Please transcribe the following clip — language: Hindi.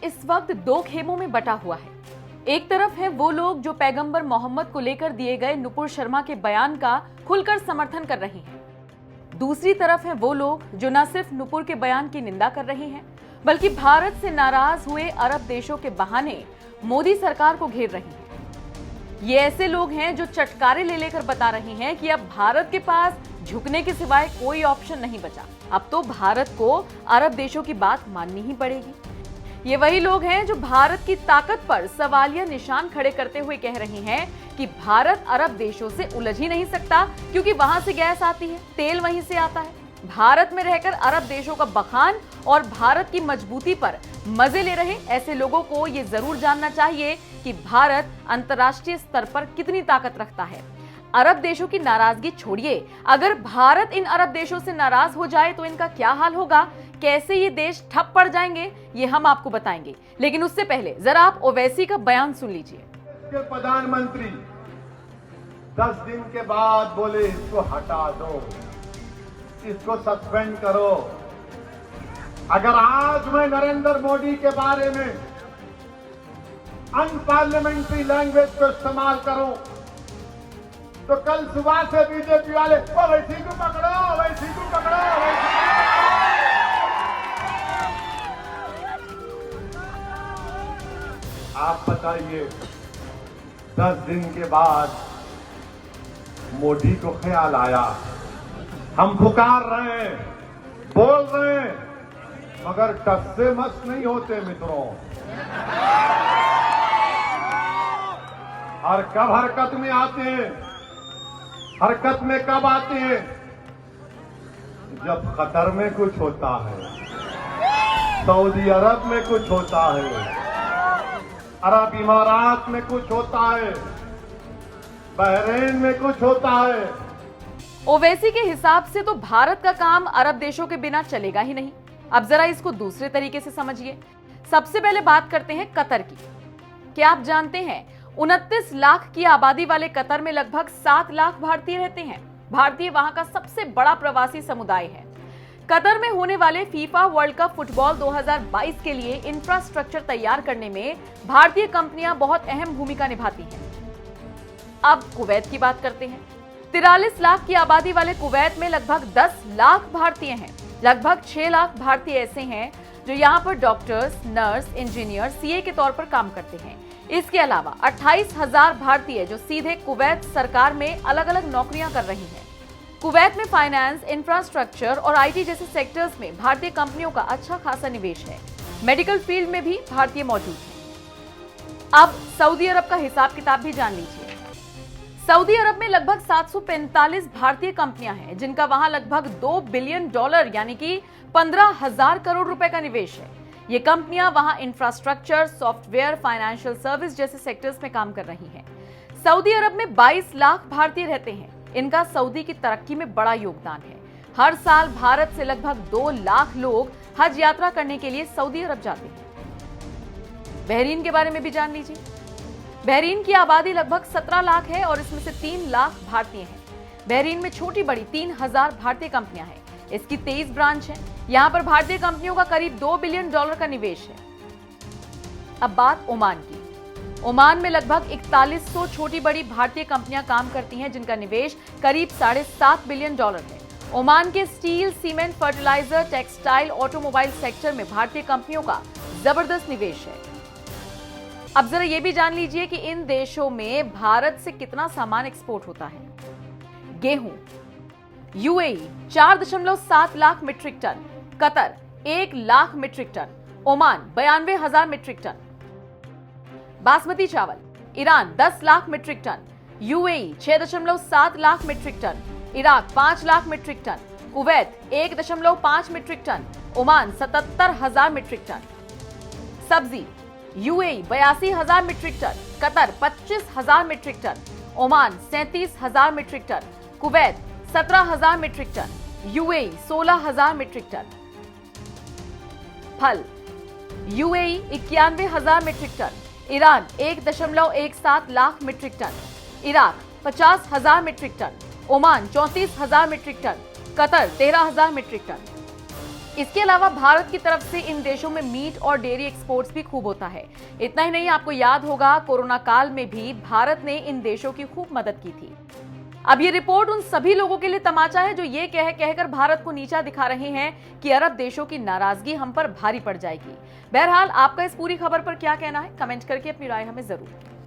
इस वक्त दो खेमों में बटा हुआ है। एक तरफ है वो लोग जो पैगंबर मोहम्मद को लेकर दिए गए नुपुर शर्मा के बयान का खुलकर समर्थन कर रहे हैं। दूसरी तरफ है वो लोग जो न सिर्फ नुपुर के बयान की निंदा कर रहे हैं बल्कि भारत से नाराज हुए अरब देशों के बहाने मोदी सरकार को घेर रहे हैं। ये ऐसे लोग हैं जो चटकारे ले लेकर बता रहे हैं कि अब भारत के पास झुकने के सिवाय कोई ऑप्शन नहीं बचा, अब तो भारत को अरब देशों की बात माननी ही पड़ेगी। ये वही लोग हैं जो भारत की ताकत पर सवालिया निशान खड़े करते हुए कह रहे हैं कि भारत अरब देशों से उलझ ही नहीं सकता क्योंकि वहां से गैस आती है, तेल वहीं से आता है। भारत में रहकर अरब देशों का बखान और भारत की मजबूती पर मजे ले रहे ऐसे लोगों को ये जरूर जानना चाहिए कि भारत अंतर्राष्ट्रीय स्तर पर कितनी ताकत रखता है। अरब देशों की नाराजगी छोड़िए, अगर भारत इन अरब देशों से नाराज हो जाए तो इनका क्या हाल होगा, कैसे ये देश ठप पड़ जाएंगे, ये हम आपको बताएंगे। लेकिन उससे पहले जरा आप ओवैसी का बयान सुन लीजिए। प्रधानमंत्री 10 दिन के बाद बोले इसको हटा दो, इसको सस्पेंड करो। अगर आज मैं नरेंद्र मोदी के बारे में अनपार्लियामेंट्री लैंग्वेज को इस्तेमाल करूं तो कल सुबह से बीजेपी वाले ओवैसी को पकड़ो, ओवैसी को पकड़ो, ओवैसी को पकड़ो। आप बताइए 10 दिन के बाद मोदी को ख्याल आया, हम पुकार रहे हैं, बोल रहे हैं, मगर टस से मस नहीं होते मित्रों। और कब हरकत में आते हैं, हरकत में कब आते हैं, जब कतर में कुछ होता है, सऊदी अरब में कुछ होता है, अरब इमारात में कुछ होता है, बहरीन में कुछ होता है। ओवैसी के हिसाब से तो भारत का काम अरब देशों के बिना चलेगा ही नहीं। अब जरा इसको दूसरे तरीके से समझिए। सबसे पहले बात करते हैं कतर की। क्या आप जानते हैं 29 लाख की आबादी वाले कतर में लगभग 7 लाख भारतीय रहते हैं। भारतीय वहां का सबसे बड़ा प्रवासी समुदाय है। कतर में होने वाले फीफा वर्ल्ड कप फुटबॉल 2022 के लिए इंफ्रास्ट्रक्चर तैयार करने में भारतीय कंपनियां बहुत अहम भूमिका निभाती हैं। अब कुवैत की बात करते हैं। 43 लाख की आबादी वाले कुवैत में लगभग 10 लाख भारतीय हैं। लगभग 6 लाख भारतीय ऐसे हैं जो यहाँ पर डॉक्टर्स, नर्स, इंजीनियर, सीए के तौर पर काम करते हैं। इसके अलावा 28,000 भारतीय जो सीधे कुवैत सरकार में अलग अलग नौकरियां कर रही हैं। कुवैत में फाइनेंस, इंफ्रास्ट्रक्चर और आईटी जैसे सेक्टर्स में भारतीय कंपनियों का अच्छा खासा निवेश है। मेडिकल फील्ड में भी भारतीय मौजूद हैं। अब सऊदी अरब का हिसाब किताब भी जान लीजिए। सऊदी अरब में लगभग 745 भारतीय कंपनियां हैं जिनका वहां लगभग $2 बिलियन यानी कि 15,000 करोड़ रुपए का निवेश है। ये कंपनियां वहां इंफ्रास्ट्रक्चर, सॉफ्टवेयर, फाइनेंशियल सर्विस जैसे सेक्टर्स में काम कर रही हैं। सऊदी अरब में 22 लाख भारतीय रहते हैं। इनका सऊदी की तरक्की में बड़ा योगदान है। हर साल भारत से लगभग 2 लाख लोग हज यात्रा करने के लिए सऊदी अरब जाते हैं। बहरीन के बारे में भी जान लीजिए। बहरीन की आबादी लगभग 17 लाख है और इसमें से 3 लाख भारतीय हैं। बहरीन में छोटी बड़ी 3,000 भारतीय कंपनियां हैं। इसकी 23 ब्रांच हैं। यहां पर भारतीय कंपनियों का करीब $2 बिलियन का निवेश है। अब बात ओमान की। ओमान में लगभग 4100 छोटी बड़ी भारतीय कंपनियां काम करती हैं जिनका निवेश करीब $7.5 बिलियन है। ओमान के steel, cement, fertiliser, textile, automobile sector में भारतीय कंपनियों का जबरदस्त निवेश है। अब जरा ये भी जान लीजिए कि इन देशों में भारत से कितना सामान एक्सपोर्ट होता है। गेहूं UAE 4.7 lakh metric ton, Qatar 1 lakh metric ton, Oman 92,000 metric ton. Basmati चावल Iran 10 lakh metric ton, UAE 6.7 lakh metric ton, Iraq 5 lakh metric ton, Kuwait 1.5 metric ton, Oman 77,000 metric ton. सब्जी UAE 82,000 metric ton, Qatar 25,000 metric ton, Oman 37,000 metric ton, Kuwait 17,000 metric ton, UAE 16,000 metric ton. फल UAE 91,000 metric ton, Iran 1.17 lakh metric ton, Iraq 50,000 metric ton, Oman 34,000 metric ton, Qatar 13,000 metric ton. इसके अलावा भारत की तरफ से इन देशों में मीट और डेयरी एक्सपोर्ट्स भी खूब होता है। इतना ही नहीं, आपको याद होगा कोरोना काल में भी भारत ने इन देशों की खूब मदद की थी। अब ये रिपोर्ट उन सभी लोगों के लिए तमाचा है जो ये कहकर भारत को नीचा दिखा रहे हैं कि अरब देशों की नाराजगी हम पर भारी पड़ जाएगी। बहरहाल, आपका इस पूरी खबर पर क्या कहना है, कमेंट करके अपनी राय हमें जरूर